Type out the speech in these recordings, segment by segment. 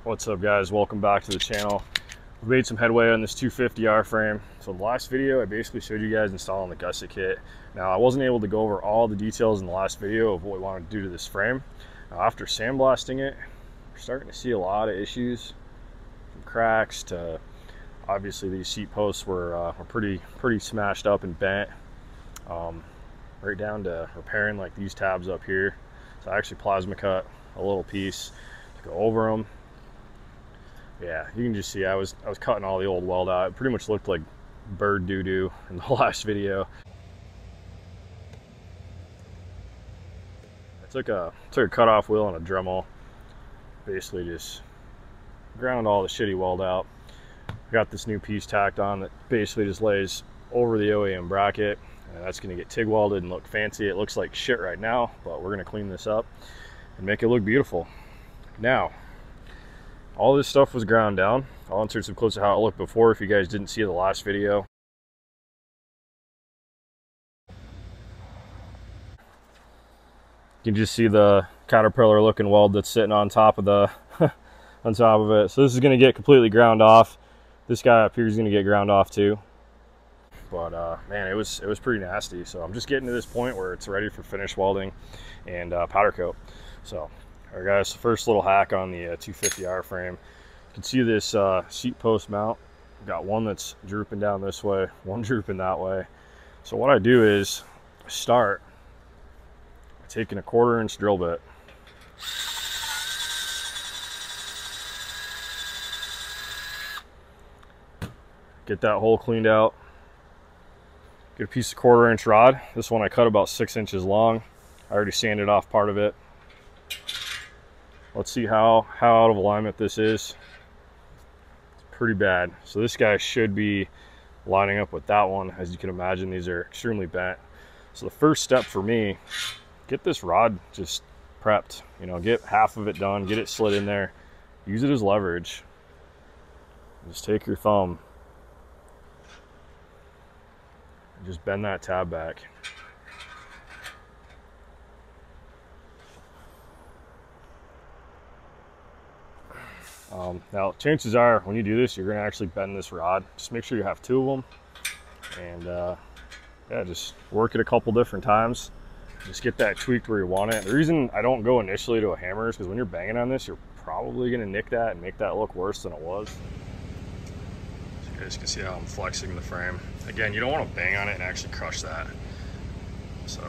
What's up, guys? Welcome back to the channel. We made some headway on this 250R frame. So in the last video I basically showed you guys installing the gusset kit. Now I wasn't able to go over all the details in the last video of what we wanted to do to this frame. Now after sandblasting it, we're starting to see a lot of issues, from cracks to obviously these seat posts were pretty smashed up and bent, right down to repairing like these tabs up here. So I actually plasma cut a little piece to go over them. Yeah, you can just see I was cutting all the old weld out. It pretty much looked like bird doo-doo in the last video. I took a cutoff wheel and a Dremel, basically just ground all the shitty weld out. Got this new piece tacked on that basically just lays over the OEM bracket, and that's going to get TIG welded and look fancy. It looks like shit right now, but we're going to clean this up and make it look beautiful. Now, all this stuff was ground down. I'll insert some clips of how it looked before if you guys didn't see the last video. You can just see the caterpillar looking weld that's sitting on top of the on top of it. So this is going to get completely ground off. This guy up here is going to get ground off too. But man, it was pretty nasty. So I'm just getting to this point where it's ready for finish welding and powder coat. So all right, guys, first little hack on the 250R frame. You can see this seat post mount. Got one that's drooping down this way, one drooping that way. So what I do is start by taking a 1/4 inch drill bit, get that hole cleaned out, get a piece of 1/4 inch rod. This one I cut about 6 inches long. I already sanded off part of it. Let's see how out of alignment this is. It's pretty bad. So this guy should be lining up with that one. As you can imagine, these are extremely bent. So the first step for me, get this rod just prepped. You know, get half of it done, get it slid in there, use it as leverage. Just take your thumb and just bend that tab back. Now chances are when you do this, you're going to actually bend this rod. Just make sure you have 2 of them, and yeah, just work it a couple different times. Just get that tweaked where you want it. The reason I don't go initially to a hammer is because when you're banging on this, you're probably going to nick that and make that look worse than it was. So you guys can see how I'm flexing the frame. Again, you don't want to bang on it and actually crush that. So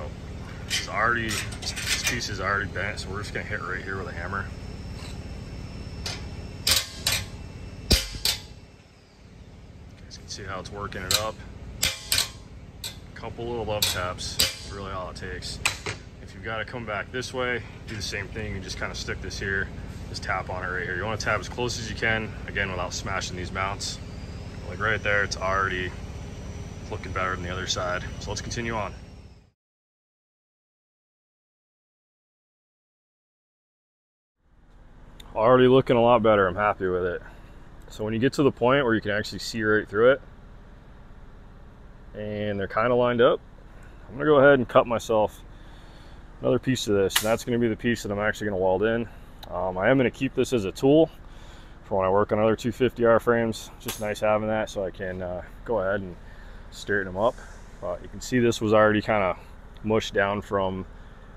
this piece is already bent, so we're just going to hit right here with a hammer. See how it's working it up. A couple little love taps is really all it takes. If you've got to come back this way, do the same thing. You just kind of stick this here, just tap on it right here. You want to tap as close as you can, again, without smashing these mounts. Like right there, it's already looking better than the other side. So let's continue on. Already looking a lot better. I'm happy with it. So when you get to the point where you can actually see right through it and they're kind of lined up, I'm going to go ahead and cut myself another piece of this, and that's going to be the piece that I'm actually going to weld in. I am going to keep this as a tool for when I work on other 250R frames. It's just nice having that so I can go ahead and straighten them up. But you can see this was already kind of mushed down from,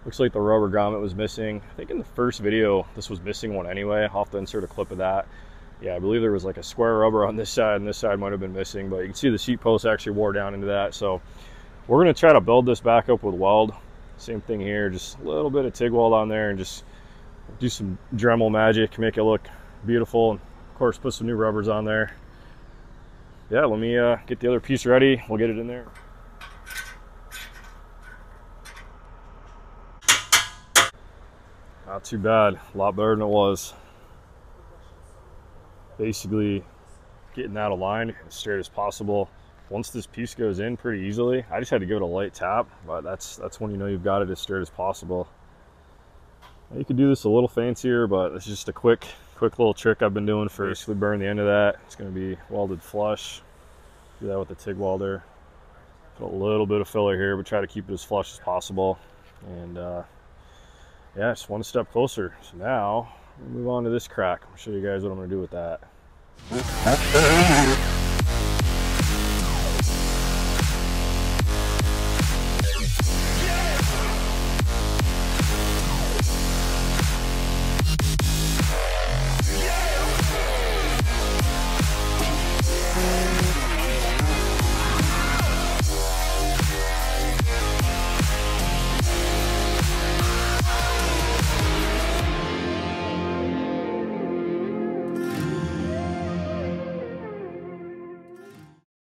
looks like the rubber grommet was missing. I think in the first video this was missing one anyway. I'll have to insert a clip of that. Yeah, I believe there was like a square rubber on this side, and this side might have been missing, but you can see the seat post actually wore down into that. So we're going to try to build this back up with weld. Same thing here, just a little bit of TIG weld on there and just do some Dremel magic, make it look beautiful, and of course put some new rubbers on there. Yeah, let me get the other piece ready. We'll get it in there. Not too bad, a lot better than it was. Basically getting that aligned as straight as possible. Once this piece goes in pretty easily, I just had to give it a light tap, but that's when you know you've got it as straight as possible. Now you could do this a little fancier, but it's just a quick little trick I've been doing for basically burn the end of that. It's going to be welded flush. Do that with the TIG welder. Put a little bit of filler here, but try to keep it as flush as possible. And yeah, just one step closer. So now move on to this crack. I'll show you guys what I'm going to do with that.